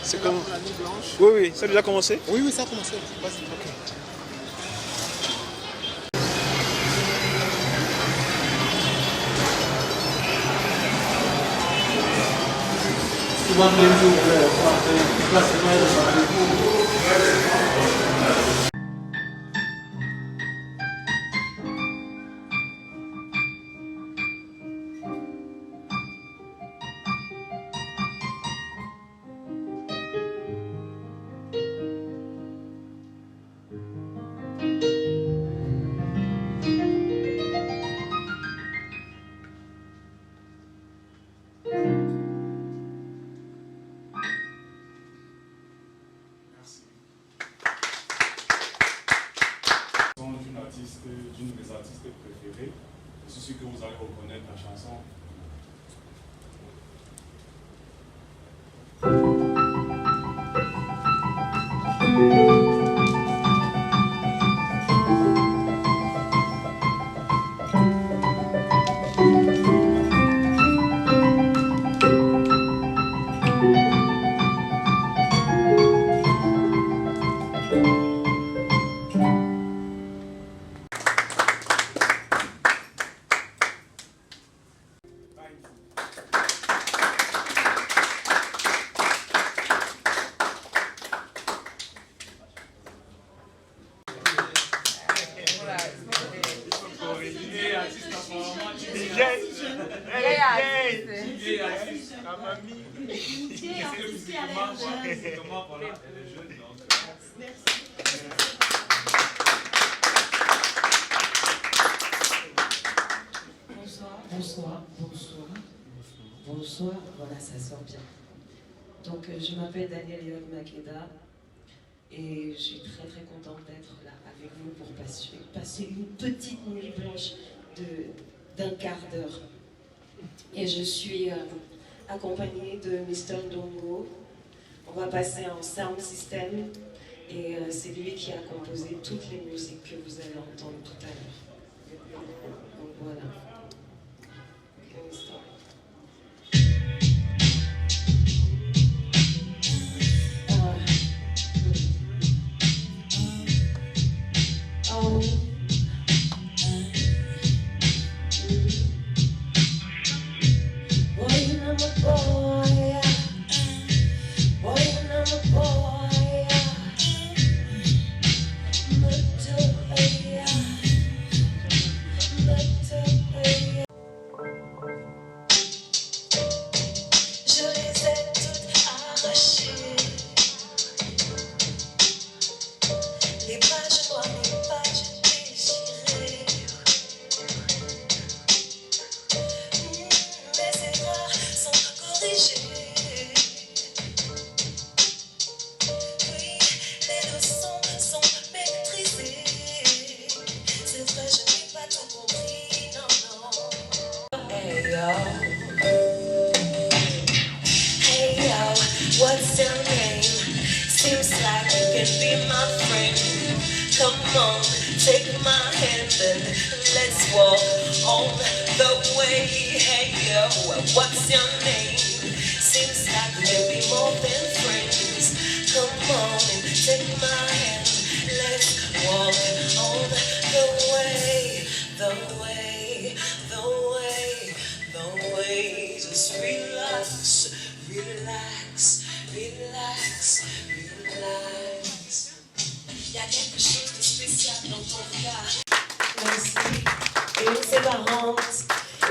C'est comme... La nuit blanche. Oui, oui, ça a déjà commencé? Oui, oui, ça a commencé. Vas-y. Ok. D'une de mes artistes préférées. Je suis sûr que vous allez reconnaître la chanson. Bonsoir, voilà, ça sort bien. Donc, je m'appelle Danielle Young Makeda et je suis très très contente d'être là avec vous pour passer une petite nuit blanche d'un quart d'heure. Et je suis accompagnée de Mr. Ndongo. On va passer en sound system et c'est lui qui a composé toutes les musiques que vous allez entendre tout à l'heure. Donc voilà. What's your name? Seems like you can be my friend. Come on, take my hand and let's walk on the way. Hey yo, what's your name? Seems like we can be more than friends. Come on and take my hand. Let's walk on the way, the way, the way, the way. Just relax, relax. Relax, relax. Y'a quelque chose de spécial dans ton regard. Merci. Et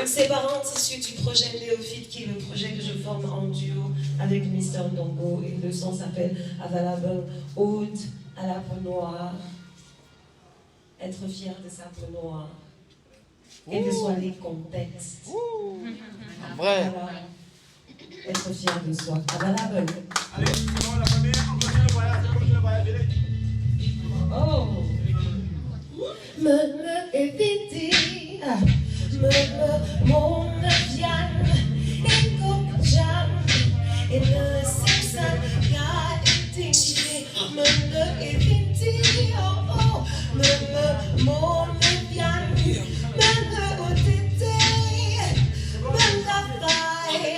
une séparante issue du projet Néophyte, qui est le projet que je forme en duo avec Mr. Ndongo. Et le son s'appelle Available Ode à la peau noire. Être fier de sa peau noire. Quels que soient les contextes. Vrai. Voilà. Être fier de soi. Available. Allez, la première, on continue le voyage, Oh! Eviti, mon vian, et jam, et le Simpson, guiding, eviti, oh, mon vian, otite, la faille,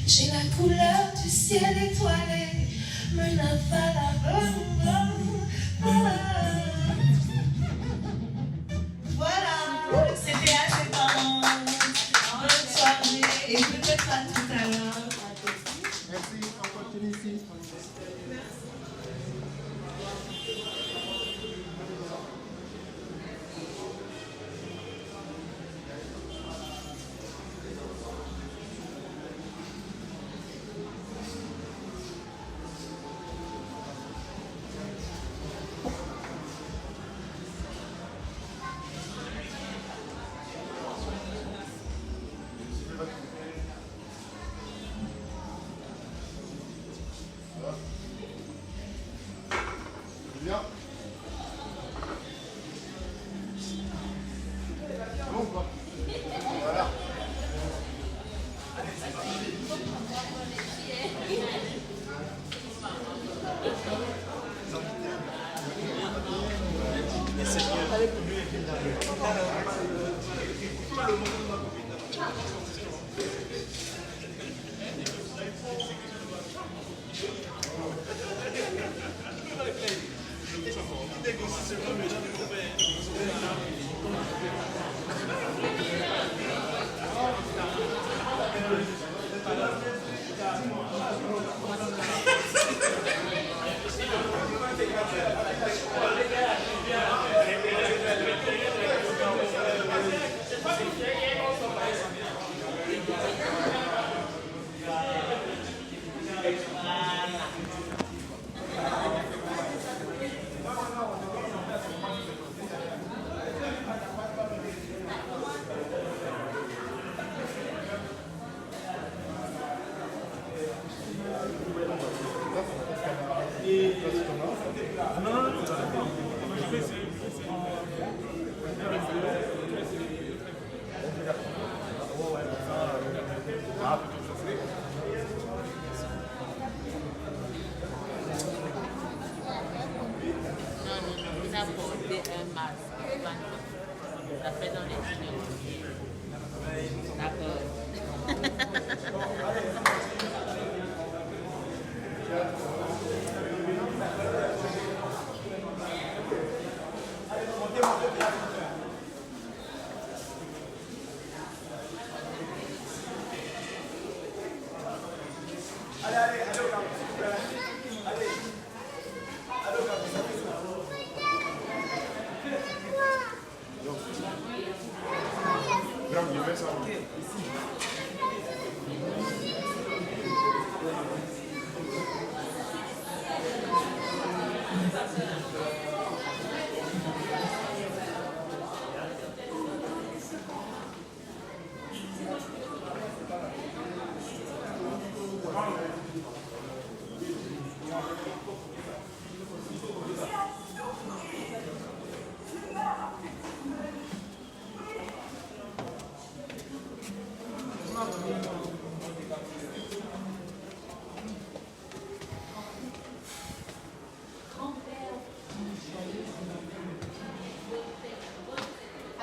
J'ai la couleur du ciel étoilé, me la voilà, c'était assez bon. Bonne soirée et peut-être à tout à l'heure. Merci, on continue ici. Bien. Bon, quoi. Voilà.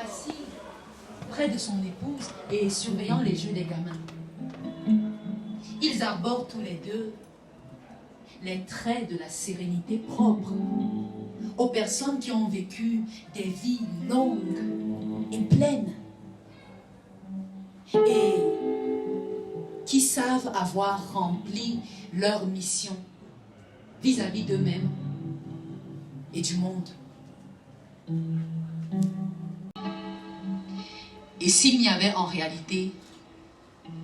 Assis près de son épouse et surveillant les jeux des gamins. Ils arborent tous les deux les traits de la sérénité propre aux personnes qui ont vécu des vies longues et pleines et qui savent avoir rempli leur mission vis-à-vis d'eux-mêmes et du monde. Et s'il n'y avait en réalité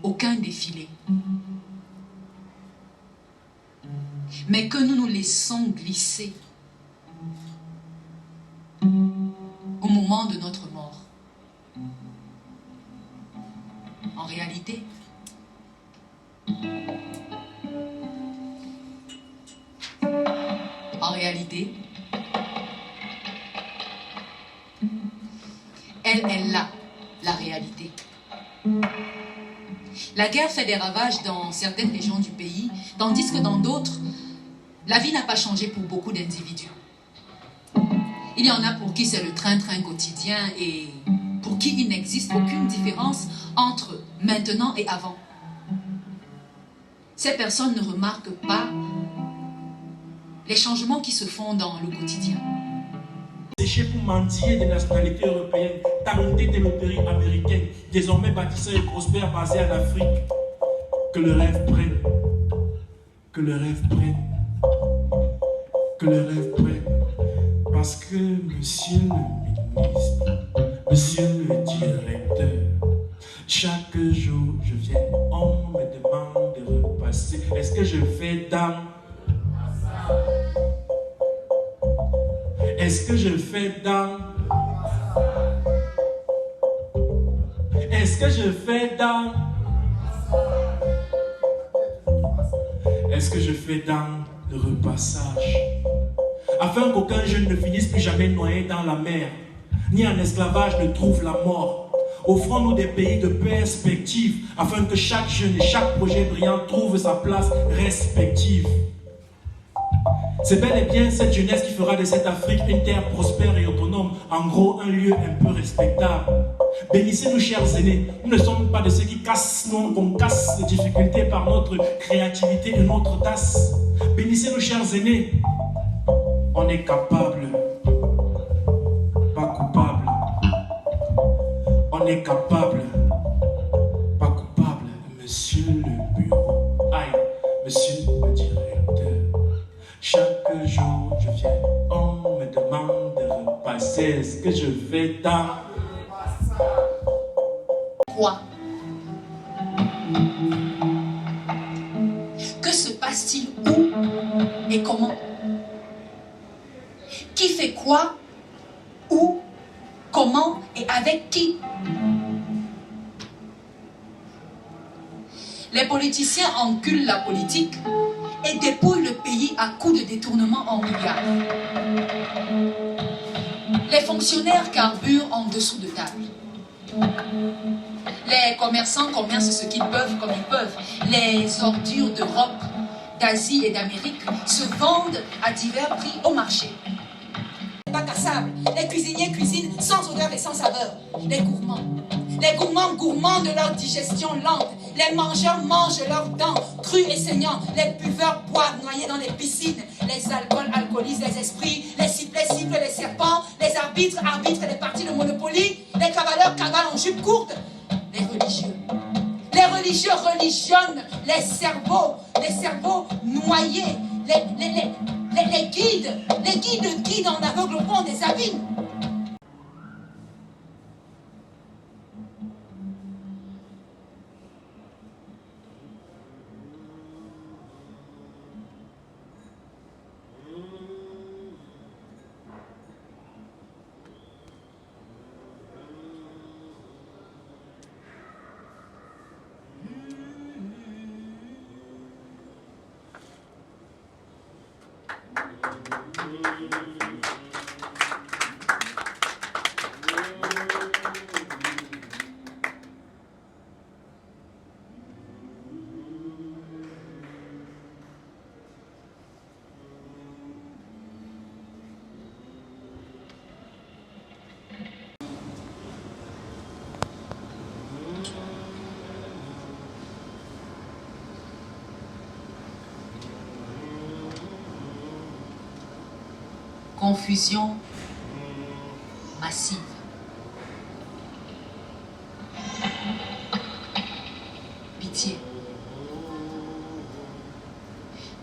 aucun défilé, mais que nous nous laissons glisser au moment de notre mort. En réalité, elle est là, la réalité. La guerre fait des ravages dans certaines régions du pays, tandis que dans d'autres, la vie n'a pas changé pour beaucoup d'individus. Il y en a pour qui c'est le train-train quotidien et pour qui il n'existe aucune différence entre maintenant et avant. ces personnes ne remarquent pas les changements qui se font dans le quotidien. Séché pour mendier des nationalités européennes, talenté de l'opérie américaine, désormais bâtisseur et prospère basé en Afrique. Que le rêve prenne, que le rêve prenne, que le rêve prenne. Parce que monsieur le ministre, monsieur le directeur, chaque jour je viens, on me demande de repasser. Est-ce que je fais dans? Est-ce que je fais dans? Est-ce que je fais dans? Est-ce que je fais dans le repassage? Afin qu'aucun jeune ne finisse plus jamais noyé dans la mer, ni en esclavage ne trouve la mort. Offrons-nous des pays de perspective, afin que chaque jeune et chaque projet brillant trouve sa place respective. C'est bel et bien cette jeunesse qui fera de cette Afrique une terre prospère et autonome, en gros un lieu un peu respectable. Bénissez-nous, chers aînés, nous ne sommes pas de ceux qui cassent, non, qu'on casse les difficultés par notre créativité et notre audace. Bénissez-nous, chers aînés, on est capable, pas coupable. On est capable, pas coupable. Monsieur le bureau, aïe, monsieur le directeur. Chaque jour je viens, on me demande de repasser. Ce que je fais dans Quoi? Que se passe-t-il où et comment? Qui fait quoi? Où? Comment et avec qui? Les politiciens enculent la politique et dépouillent le pays à coups de détournement en milliards. Les fonctionnaires carburent en dessous de table. Les commerçants commercent ce qu'ils peuvent comme ils peuvent. Les ordures d'Europe, d'Asie et d'Amérique se vendent à divers prix au marché. Bac à sable, les cuisiniers cuisinent sans odeur et sans saveur. Les gourmands gourmands de leur digestion lente. Les mangeurs mangent leurs dents, crus et saignants. Les buveurs boivent noyés dans les piscines. Les alcools alcoolisent les esprits. Les sifflets sifflent les serpents. Les arbitres arbitrent les parties de Monopoly. Les cavaleurs cavalent en jupe courte. Les religieux religionnent les cerveaux noyés. Les guides en aveugle au fond des abîmes. Confusion massive. Pitié.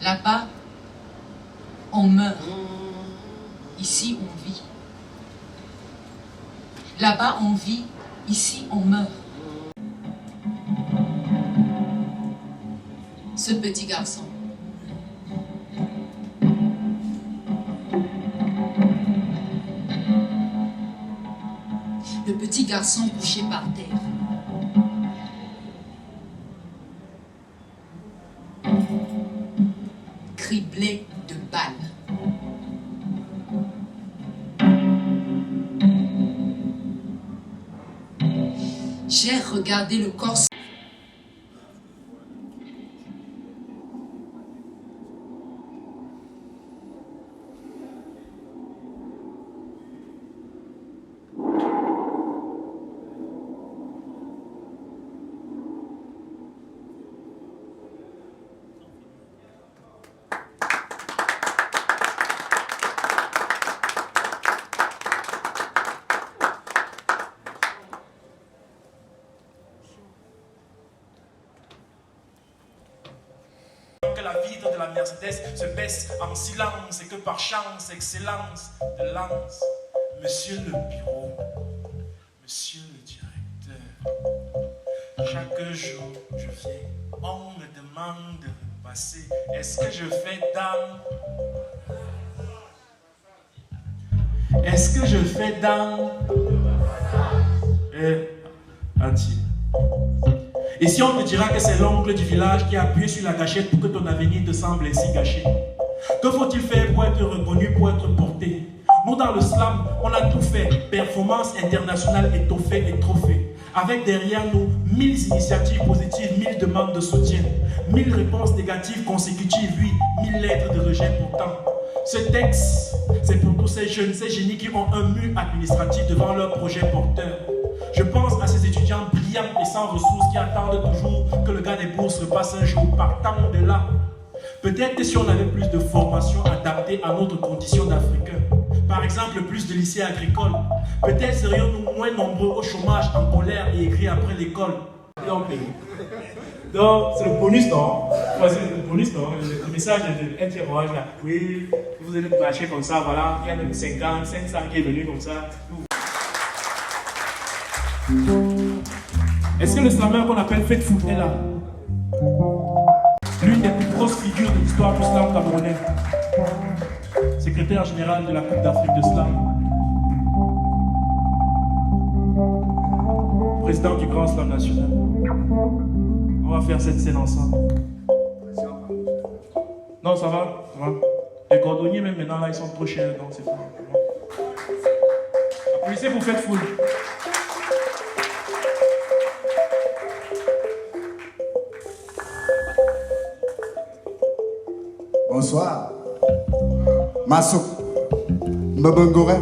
Là-bas, on meurt. Ici, on vit. Là-bas, on vit. Ici, on meurt. Ce petit garçon. Le petit garçon couché par terre. Criblé de balles. J'ai regardé le corps. que la vitre de la Mercedes se baisse en silence et que par chance, excellence de lance, monsieur le bureau, monsieur le directeur, chaque jour je viens, on me demande de repasser. Est-ce que je fais dans? Est-ce que je fais dans? Anti. Et si on te dira que c'est l'oncle du village qui a appuyé sur la gâchette pour que ton avenir te semble ainsi gâché? Que faut-il faire pour être reconnu, pour être porté? Nous dans le slam, on a tout fait. Performance internationale étoffée et trophée. Avec derrière nous 1000 initiatives positives, 1000 demandes de soutien, 1000 réponses négatives consécutives, oui, 1000 lettres de rejet pourtant. Ce texte, c'est pour tous ces jeunes, ces génies qui ont un mur administratif devant leur projet porteur. Je pense à ces étudiants brillants et sans ressources qui attendent toujours que le gars des bourses repasse un jour. Partant de là, peut-être que si on avait plus de formation adaptée à notre condition d'Africains, par exemple plus de lycées agricoles, peut-être serions-nous moins nombreux au chômage, en colère et aigris après l'école. Donc, c'est le bonus, non? C'est le bonus, non? Le message de interroge là. Oui, vous allez marcher comme ça, voilà. Il y a même 50, 500 qui est venu comme ça. Est-ce que le slammer qu'on appelle Faithful est là? L'une des plus grosses figures de l'histoire du slam camerounais. Secrétaire général de la Coupe d'Afrique de Slam. Président du Grand Slam National. On va faire cette scène ensemble. Non, ça va, ça va. Les cordonniers, même maintenant, là, ils sont trop chers, donc c'est pas. Applaudissez pour Faithful. Bonsoir. Masuk. Mbabangore.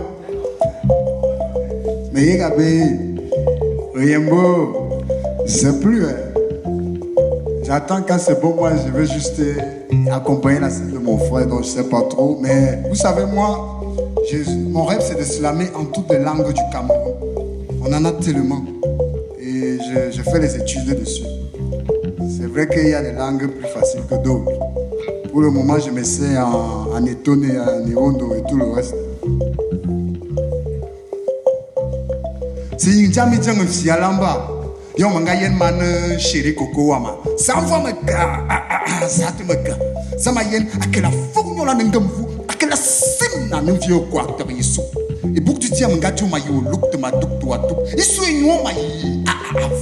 Mais Yégabe. Riembo. C'est plus. J'attends quand c'est bon, moi je veux juste accompagner la scène de mon frère, donc je sais pas trop. Mais vous savez, moi, mon rêve c'est de slammer en toutes les langues du Cameroun. On en a tellement. Et je fais les études dessus. C'est vrai qu'il y a des langues plus faciles que d'autres. Pour le moment, je m'essaie en Etone, en Irondo et tout le reste. Si jamais tu me fais alamba, yo manga yen man chéri coco wama. Ça va me ga, ça te me ga. Ça m'a yen akela fogno la ngamvu, akela simna n'vio quoi te yisu. Et pour que tu tiens manga tu mayo look te ma tuk to atuk. Isu enyo mai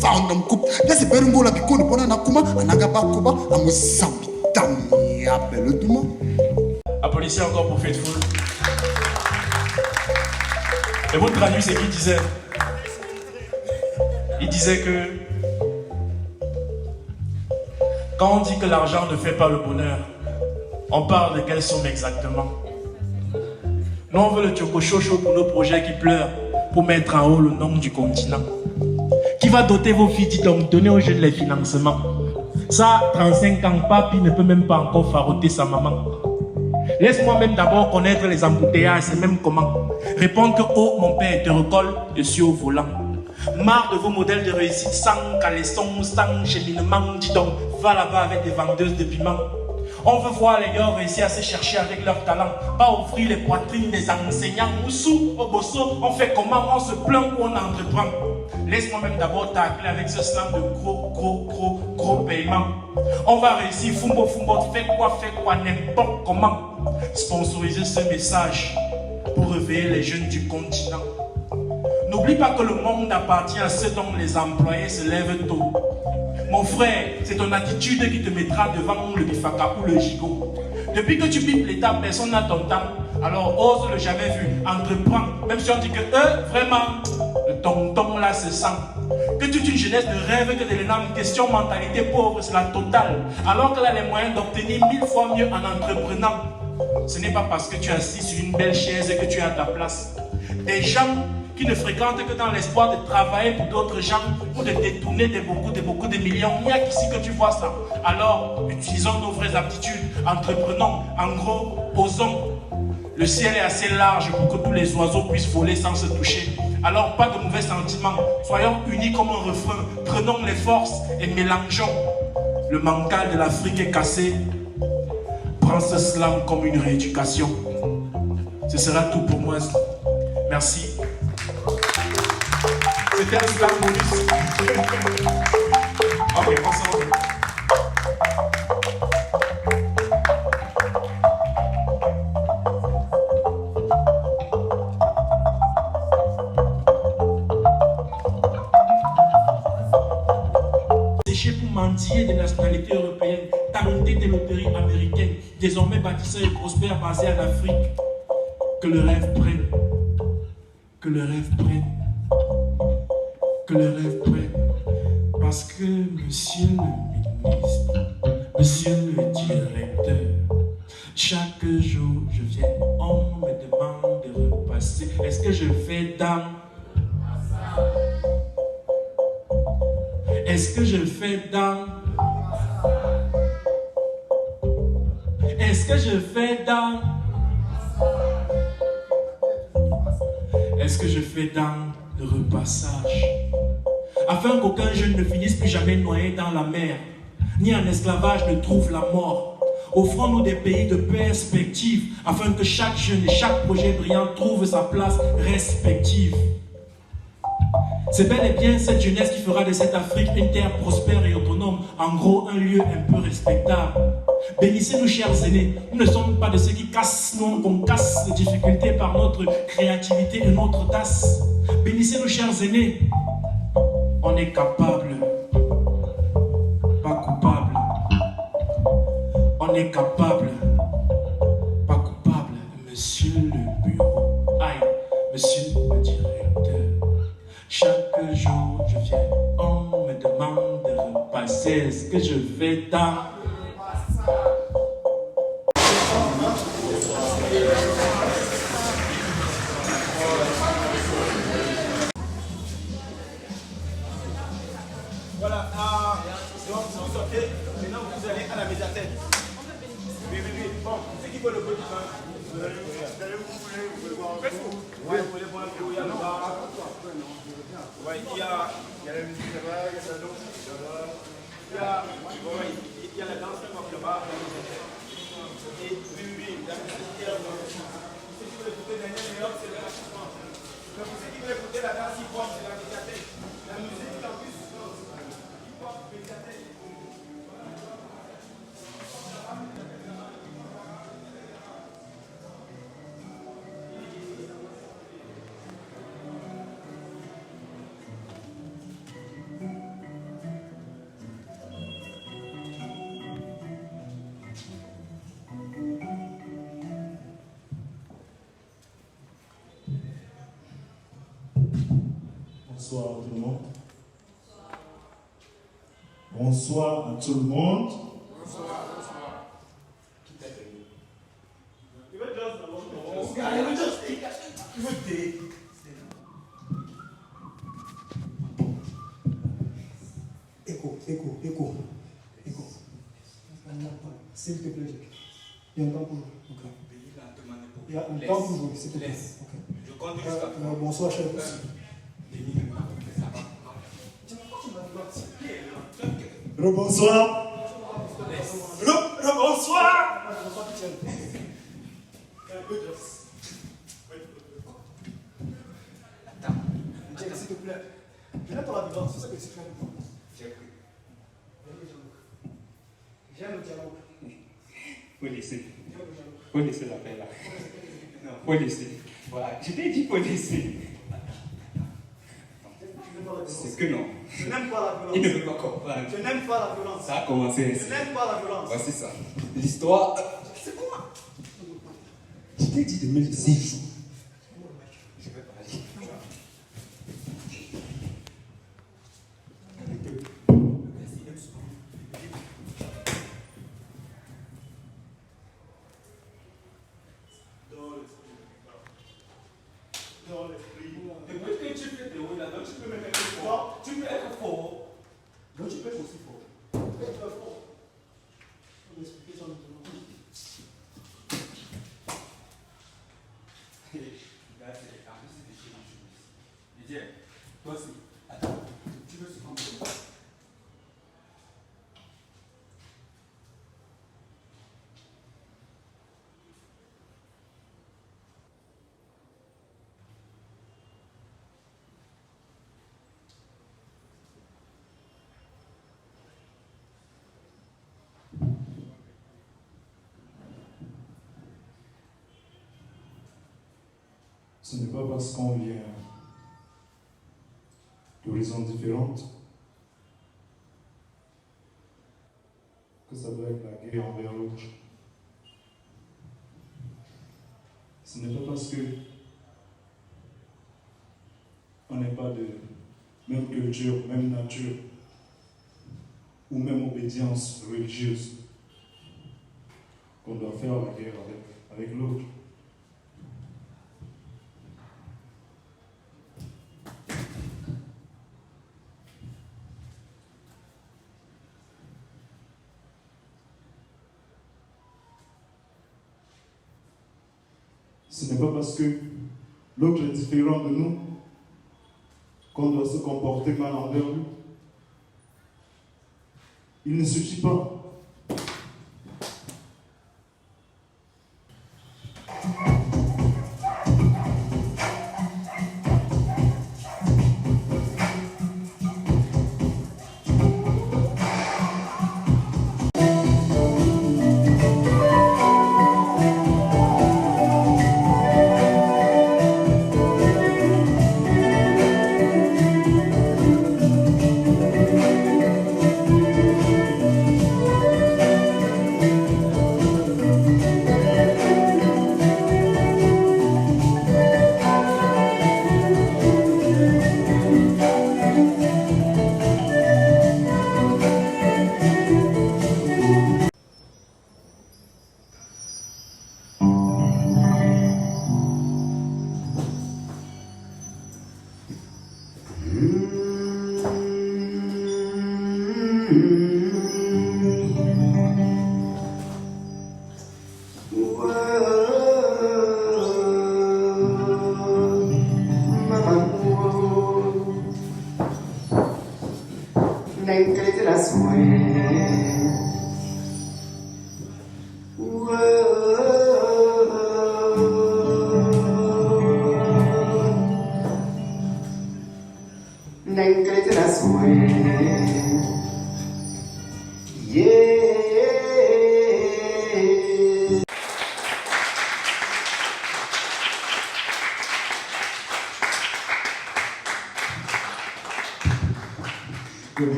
found them coupe. Là c'est perungo la biko no pona na kuma anaga ba kuba amusambi tami appelle tout le monde. Applaudissez encore pour Faithful. Et votre traduit c'est qui disait? Il disait que quand on dit que l'argent ne fait pas le bonheur, on parle de quelle somme exactement? Nous on veut le tchokochocho pour nos projets qui pleurent, pour mettre en haut le nom du continent. Qui va doter vos filles, dit donc, donner aux jeunes les financements. Ça, 35 ans, papy ne peut même pas encore faroter sa maman. Laisse-moi même d'abord connaître les embouteillages, c'est même comment. Répondre que, oh, mon père te recolle dessus au volant. Marre de vos modèles de réussite sans caleçon, sans cheminement, dis donc, va là-bas avec des vendeuses de piments. On veut voir les gars réussir à se chercher avec leur talent, pas offrir les poitrines des enseignants. Moussou, au bosso, on fait comment? On se plaint ou on entreprend? Laisse-moi même d'abord t'appeler avec ce slam de gros paiement. On va réussir, fumbo, fais quoi, n'importe comment. Sponsoriser ce message pour réveiller les jeunes du continent. N'oublie pas que le monde appartient à ceux dont les employés se lèvent tôt. Mon frère, c'est ton attitude qui te mettra devant le bifaka ou le gigot. Depuis que tu pipes l'état, personne n'a ton temps. Alors ose le jamais vu, entreprends. Même si on dit que vraiment, le tonton là se sent. Que toute une jeunesse ne rêve que de l'énorme question mentalité pauvre, c'est la totale. Alors qu'elle a les moyens d'obtenir 1000 fois mieux en entreprenant. Ce n'est pas parce que tu es assis sur une belle chaise que tu as ta place. Des gens qui ne fréquentent que dans l'espoir de travailler pour d'autres gens ou de détourner de beaucoup de millions. Il n'y a qu'ici que tu vois ça. Alors, utilisons nos vraies aptitudes, entreprenons, en gros, osons. Le ciel est assez large pour que tous les oiseaux puissent voler sans se toucher. Alors, pas de mauvais sentiments. Soyons unis comme un refrain. Prenons les forces et mélangeons. Le mancal de l'Afrique est cassé. Prends ce slam comme une rééducation. Ce sera tout pour moi. Merci. C'était un slam bonus. Ok, passons. Pour mendier des nationalités européennes, talenté des loteries américaines, désormais bâtisseur et prospère basé en Afrique. Que le rêve prenne, que le rêve prenne, que le rêve prenne. Parce que monsieur le ministre, monsieur le directeur, chaque jour je viens, on me demande de repasser. Est-ce que je fais dans? Est-ce que je fais dans? Est-ce que je fais dans? Est-ce que je fais dans le repassage? Afin qu'aucun jeune ne finisse plus jamais noyé dans la mer, ni en esclavage ne trouve la mort. Offrons-nous des pays de perspective, afin que chaque jeune et chaque projet brillant trouve sa place respective. C'est bel et bien cette jeunesse qui fera de cette Afrique une terre prospère et autonome, en gros un lieu un peu respectable. Bénissez-nous, chers aînés, nous ne sommes pas de ceux qui cassent, non, qu'on casse les difficultés par notre créativité et notre audace. Bénissez-nous, chers aînés, on est capable, pas coupable. On est capable, pas coupable. Monsieur le bureau, aïe, monsieur le directeur. Chaque jour je viens, on me demande de repasser. Est-ce que je vais dans? Voilà, donc vous sortez, maintenant vous allez à la médiathèque. Oui. Bon, ceux qui veulent le petit pain, vous allez vous pouvez voir. Oui, vous pouvez voir un peu où il y a le bar. Oui, il y a la musique là-bas, il y a la danse là-bas. Il y a la danse là-bas. Et oui, la musique là. Ceux qui veulent écouter Daniel Meilleur, c'est le rachissement. Donc ceux qui veulent écouter la danse hip-hop, c'est la médiathèque. La musique en plus, hip-hop, médiathèque. Bonsoir à tout le monde. Bonsoir à tout le monde. Écho. S'il te plaît. Il y a un temps pour jouer. Il y a un temps pour jouer, s'il te plaît. Je compte jusqu'à bonsoir, chef. Rebonsoir. Rebonsoir. Attends, s'il te plaît. Je n'aime pas la violence, c'est ça que tu fais. J'aime le dialogue. Faut laisser l'affaire là. Non, faut laisser. Voilà, je t'ai dit faut laisser. C'est que non. Je n'aime pas la violence. Il ne veut pas comprendre. Je n'aime pas la violence. Ça a commencé ainsi. Je n'aime pas la violence. Voici ça. L'histoire. C'est quoi? Je t'ai dit de me laisser jouer. Je vais parler. dans l'esprit. Depuis que tu fais théorie là-dedans, tu peux me faire fort. Tu peux être fort. Donc tu peux être aussi fort. Tu peux être fort. On va expliquer ça maintenant. Regarde, c'est en plus c'est des choses. Je dis, toi aussi. Attends, tu veux se prendre. Ce n'est pas parce qu'on vient d'horizons différentes que ça doit être la guerre envers l'autre. Ce n'est pas parce que on n'est pas de même culture, même nature ou même obédience religieuse qu'on doit faire la guerre avec l'autre. Ce n'est pas parce que l'autre est différent de nous qu'on doit se comporter mal envers lui. Il ne suffit pas.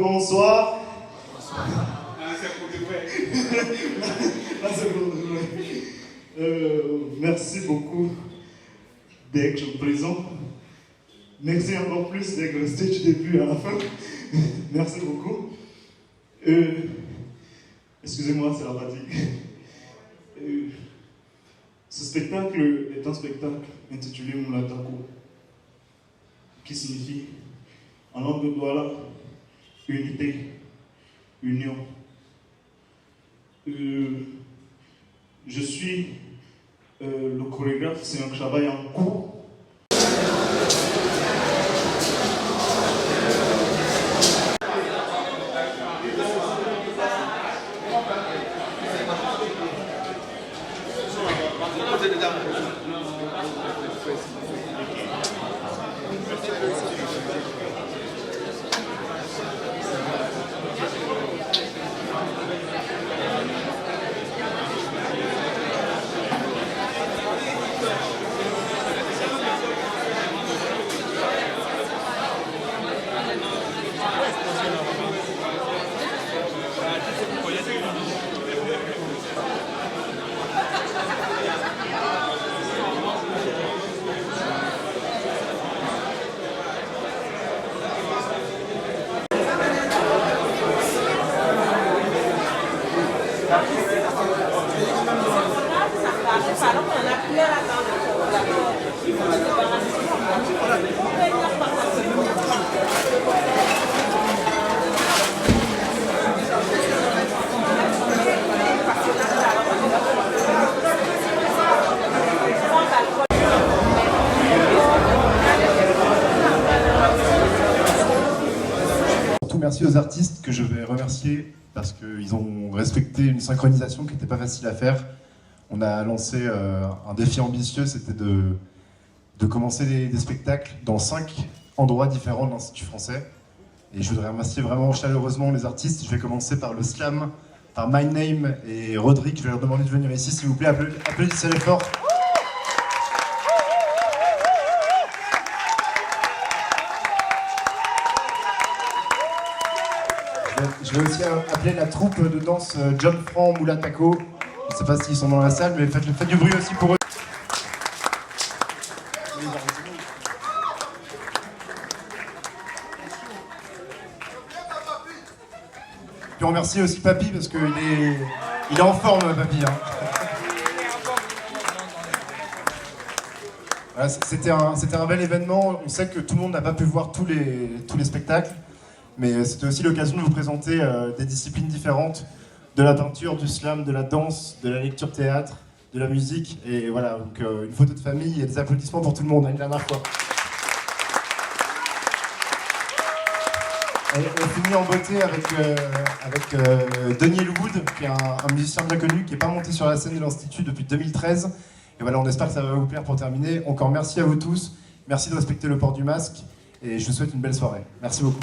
Bonsoir. Bonsoir. Merci beaucoup d'être présent. Merci encore plus d'être resté du début à la fin. Merci beaucoup. Excusez-moi, c'est la fatigue. Ce spectacle est un spectacle intitulé Mulatako, qui signifie en langue de Douala, unité, union. Je suis le chorégraphe, c'est un travail en cours. Merci aux artistes que je vais remercier parce qu'ils ont respecté une synchronisation qui n'était pas facile à faire. On a lancé un défi ambitieux, c'était de commencer des spectacles dans 5 endroits différents de l'Institut français. Et je voudrais remercier vraiment chaleureusement les artistes. Je vais commencer par le Slam, par My Name et Rodrigue. Je vais leur demander de venir ici, s'il vous plaît. Applaudissez-les fort. Je vais aussi appeler la troupe de danse John Franc Moulin Taco. Je ne sais pas s'ils sont dans la salle, mais faites du bruit aussi pour eux. Puis on remercie aussi Papy parce qu'il est en forme, Papy. Hein. Voilà, c'était un bel événement. On sait que tout le monde n'a pas pu voir tous les spectacles, mais c'était aussi l'occasion de vous présenter des disciplines différentes, de la peinture, du slam, de la danse, de la lecture théâtre, de la musique. Et voilà, donc une photo de famille et des applaudissements pour tout le monde, une dernière fois. Et on finit en beauté avec Denis Elwood, qui est un musicien bien connu, qui n'est pas monté sur la scène de l'Institut depuis 2013. Et voilà, on espère que ça va vous plaire pour terminer. Encore merci à vous tous. Merci de respecter le port du masque. Et je vous souhaite une belle soirée. Merci beaucoup.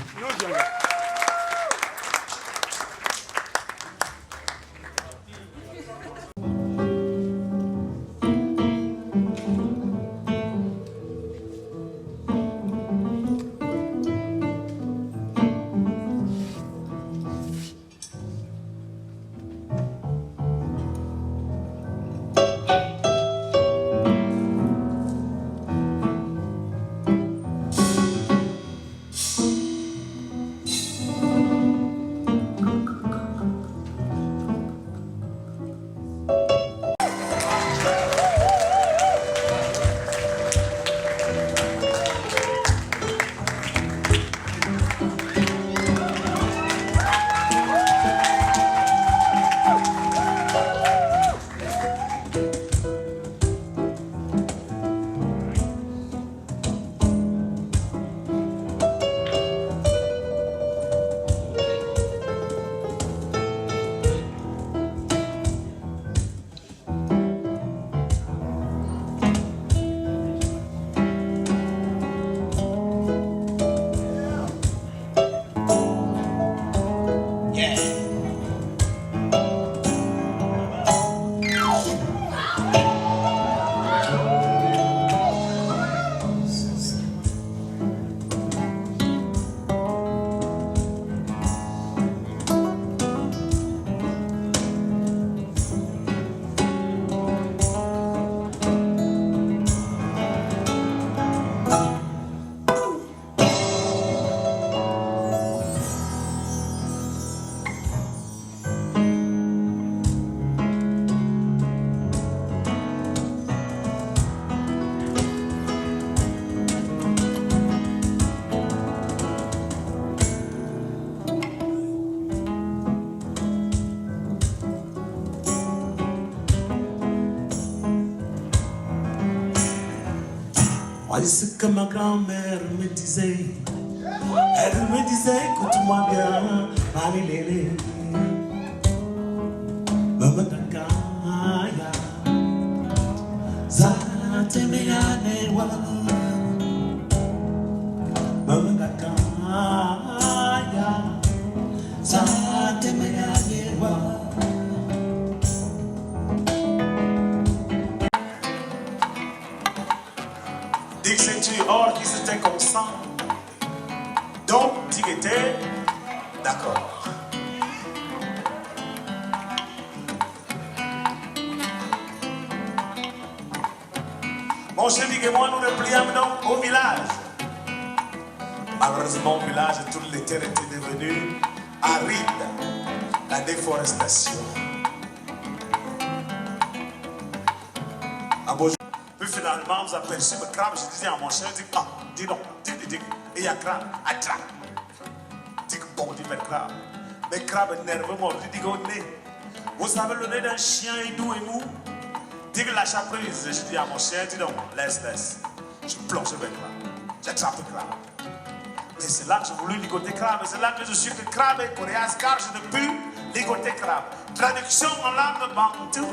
Voilà ce que ma grand-mère me disait. Elle me disait, écoute-moi bien, Marilélé. Maman Takaya, Zate Meyanewa. Maman Takaya, Zate Meyanewa. Dis que c'est or qui s'était constant. Donc, dis que était d'accord. Mon cher dit que moi, nous replions donc au village. Malheureusement, au village, toutes les terres étaient devenues arides. La déforestation. Puis finalement, vous aperçu le crabe. Je disais à mon cher, je dis, ah, dis donc, dis, et il y a crabe, attrape. Dis que bon, dis, mais crabe. Mais crabe nerveux, moi, je dis qu'on est. Vous savez le nez d'un chien est doux et mou. Dis que lâche prise. Je dis à mon chien, dis donc, laisse. Je plonge le crabe. J'attrape le crabe. Mais c'est là que j'ai voulu ligoter crabe. C'est là que je suis que crabe est coréas, car je ne peux ligoter crabe. Traduction en langue bantou.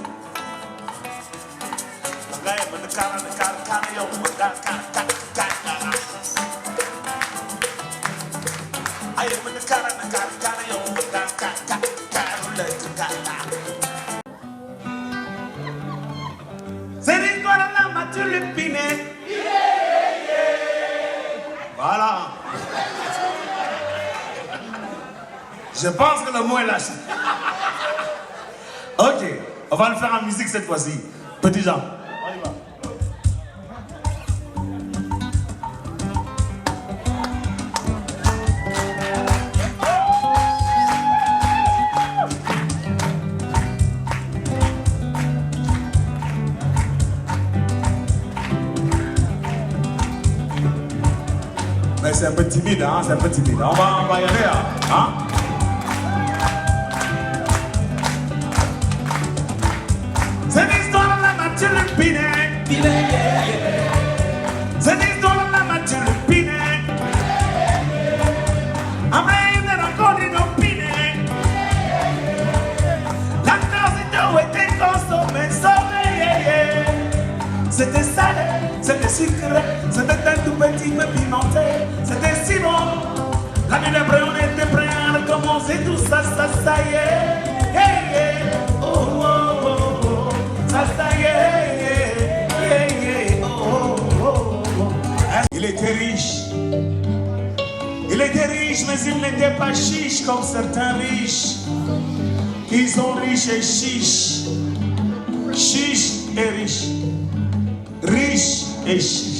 C'est l'histoire de la matulipinée. Voilà. Je pense que le mot est lâché. Ok, on va le faire en musique cette fois-ci. Petit Jean. On y va. Mais c'est un peu timide, hein, c'est un peu timide. On va y aller, hein. C'est l'histoire de la nature lupine. C'est l'histoire de la nature lupine. Après une rencontre inopinée. La cause était consommée, sauvée. C'était salé, c'était sucré, c'était un tout petit peu pimenté. C'était si bon. La nuit d'après, on était prêts à recommencer tout ça, ça y est. Hey, yeah. Oh, oh, oh, oh. Ça y est. Yeah, yeah. Oh, oh, oh, oh. Il était riche. Il était riche, mais il n'était pas chiche comme certains riches. Ils sont riches et chiches. Chiche et riche. Riche et chiche.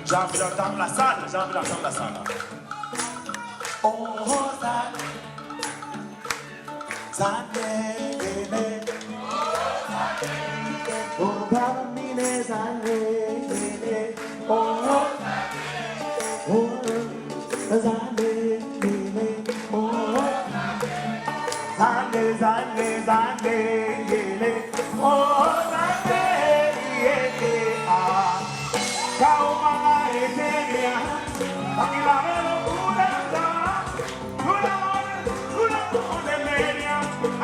J'ai envie d'entendre la salle, j'ai envie d'entendre la salle. Oh, Zane, Zane, oh, Baramine, Zane, oh, Zane, oh, Zane, oh, Zane, Zane, Zane, oh, Zane, ah. Kaumana eteria, akila velo kudanda, kula media,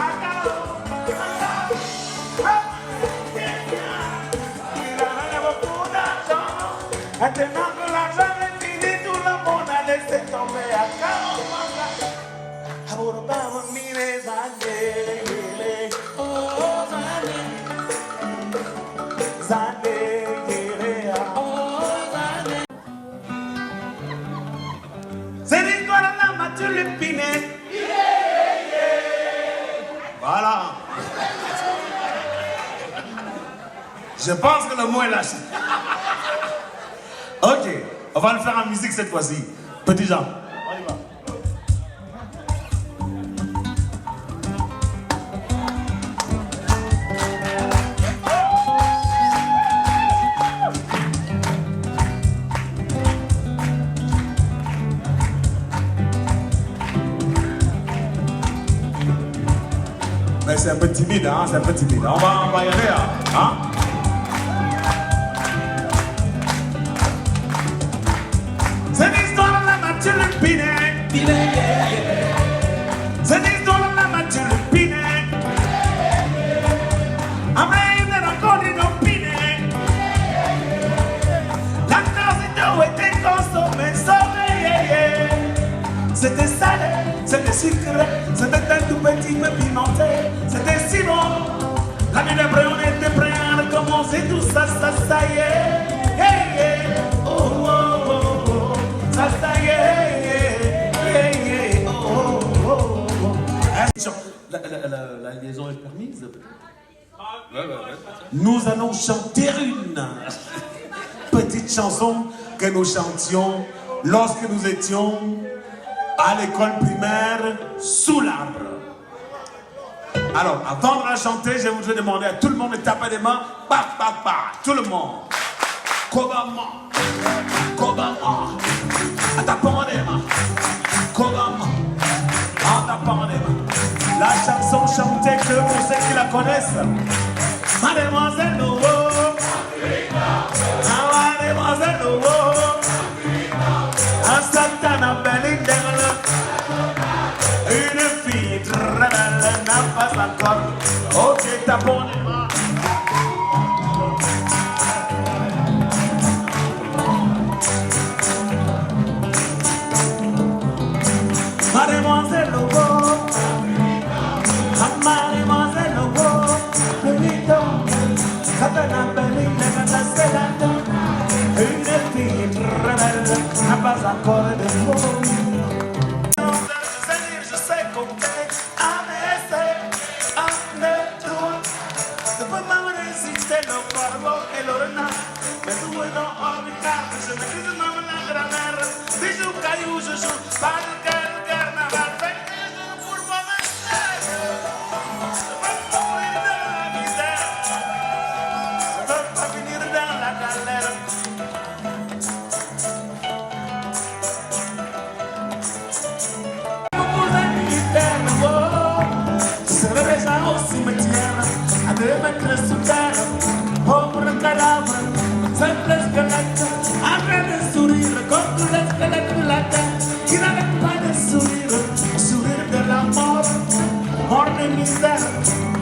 akala, akila velo kudanda, maintenant que l'argent est fini, tout le monde a laissé tomber à Kaumana. Ahora vamos mire Zane, oh Zane, Zane. C'est l'histoire de la mature lupinée. Voilà. Je pense que le mot est lâché. Ok, on va le faire en musique cette fois-ci. Petit Jean. On y va. c'est un peu timide, hein, c'est un peu timide. On va y aller, hein. C'est l'histoire de la nature le pinet. C'est l'histoire de la nature le pinet. Après, il est encore une opinion. La tasse d'eau était consommée, sauvée. C'était salé, c'était sucré, c'était un tout petit peu pimenté. C'était si bon. La nuit d'après, on était prêts à recommencer tout ça, ça y est. Oh, oh, oh, oh. Ça y est. Oh, oh, oh. La liaison est permise. Nous allons chanter une petite chanson que nous chantions lorsque nous étions à l'école primaire sous l'arbre. Alors, avant de la chanter, je voudrais demander à tout le monde de taper des mains. Bah, bah, bah, tout le monde. Kobama. Kobama. En tapant des mains. Kobama. En tapant des mains. La chanson chantée que pour ceux qui la connaissent. Mademoiselle Novo. Mademoiselle Novo. Un Santana Belinda. Une fille très belle n'a pas encore. Ok, tapons les mains. Mademoiselle Lobo. Mademoiselle Lobo. Le bidon. Santana Belinda. Une fille très belle n'a pas encore de mots. Je sais compter un essai, un, deux, trois. Je peux pas me résister le corbeau et le renard. Mais tout est dans orbital. Je maîtrise même la grammaire. Bijoux, cailloux, je joue. Pas de carnaval. Fait que je joue pour moi-même. Je veux pas mourir dans la misère. Je veux pas finir dans la galère. Au cimetière, à 2 mètres sous terre, pauvre cadavre, simple squelette, en train de sourire contre le squelette de la tête, qui n'avait pas de sourire, sourire de la mort, mort de misère,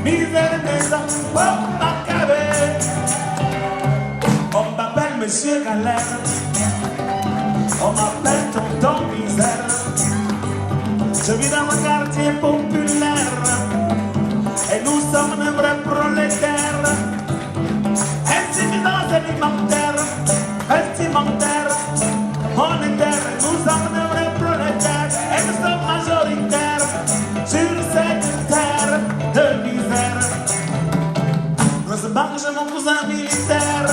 misère des hommes, oh Macabé. On m'appelle Monsieur Galère, on m'appelle Tonton Misère, je vis dans un quartier populaire. Et nous sommes de vrais prolétaires. Insuffisance alimentaire, vestimentaire, monétaire. Nous sommes de vrais prolétaires. Et nous sommes majoritaires sur cette terre de misère. Heureusement que j'ai mon cousin militaire.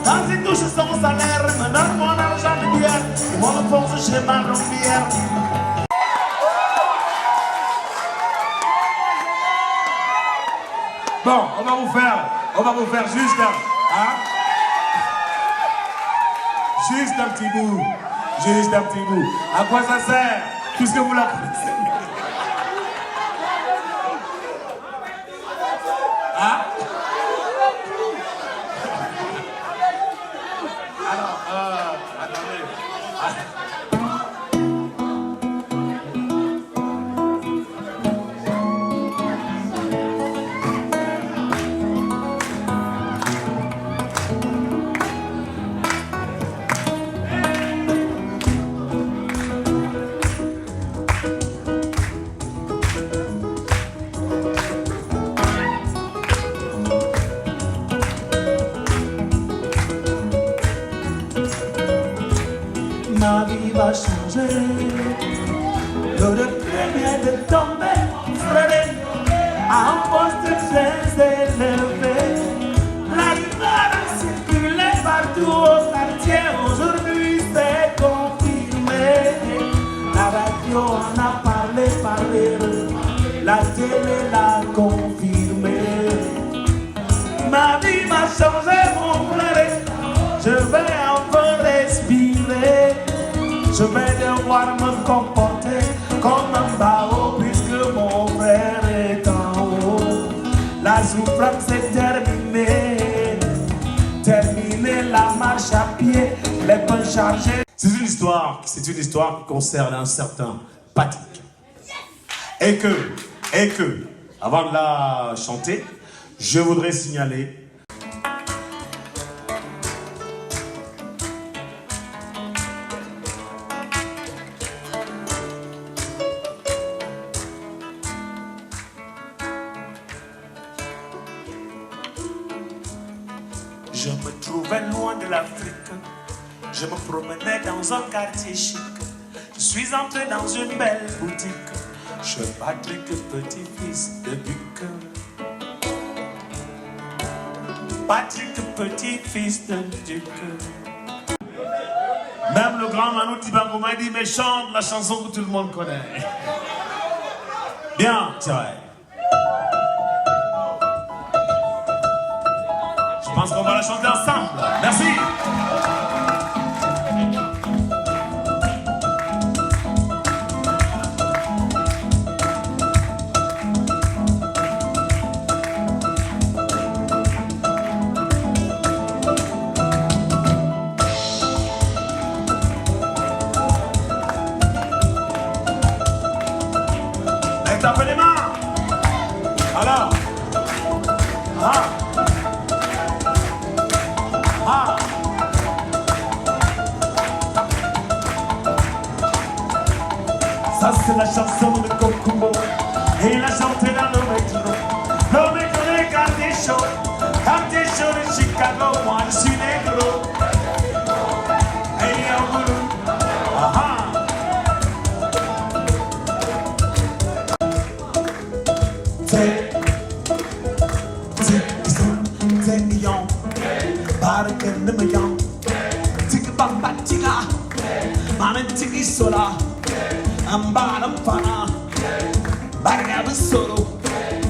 Quand il touche son salaire, me donne mon argent de bière. Et mon force chez ma rombière. Bon, on va vous faire juste un, hein? Juste un petit bout. À quoi ça sert? Puisque vous la connaissez. Hein? Alors, attendez. Ma vie va changer. Le regret vient de tomber, frôler à un poste très élevé. La rumeur a circulé partout au quartier. Aujourd'hui c'est confirmé. La radio en a parlé. La télé l'a confirmé. Ma vie va changer, mon frère. Je vais enfin respirer. Je vais devoir me comporter comme un bao puisque mon frère est chargé. C'est une histoire qui concerne un certain Patrick. Et que, avant de la chanter, je voudrais signaler. Je me trouvais loin de l'Afrique. Je me promenais dans un quartier chic. Je suis entré dans une belle boutique. Je suis Patrick, petit-fils de Duc. Patrick, petit-fils de Duc. Même le grand Manu Tibango m'a dit, mais chante la chanson que tout le monde connaît. Bien, tiens. Je pense qu'on va la chanter ensemble. Merci. Allez, tapez les mains. Alors. Ah. Ah. Ça c'est la chanson de Kokumbo. Et il a chanté dans le métro. Le métro des quartiers chauds. Quartier chaud de Chicago. Moi je suis négro. Et au boulot. Ah ah.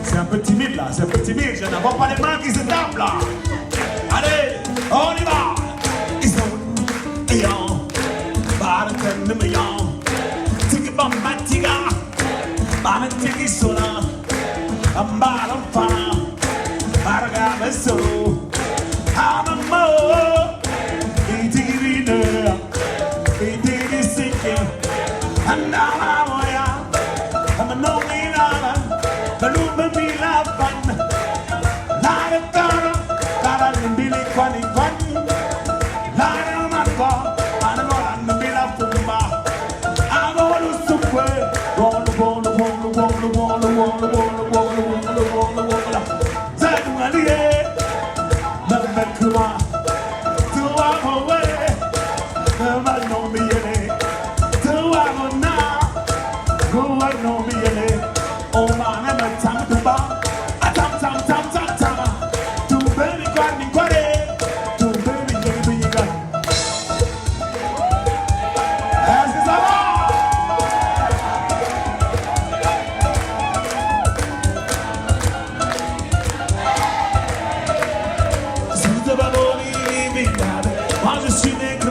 C'est un peu timide là, c'est un peu timide, je n'avais pas les mains qui se tapent là. Allez, on y va. Ils sont ayants, barken de meillants. Tika bamba tika, maman tiki sola. Ambalam fana, barga besoro. Amamo, itiki vina, itiki siki. Andama moya, amano minala, balumba milapan. Nara tara, tara limbili kwani kwani. Nara matwa, anamora nambila pumba. Amolu sukwe, wolu wolu wolu wolu wolu wolu wolu wolu wolu wolu. Zadu aliye, nambekuma, tuwa mowe, namano miyele. No me oh man, I'm a tam to ba, a tam tam tam tam tam. To baby got me quare, to baby baby you got. As is our. C'est de baboli mi dade, moi je suis négro.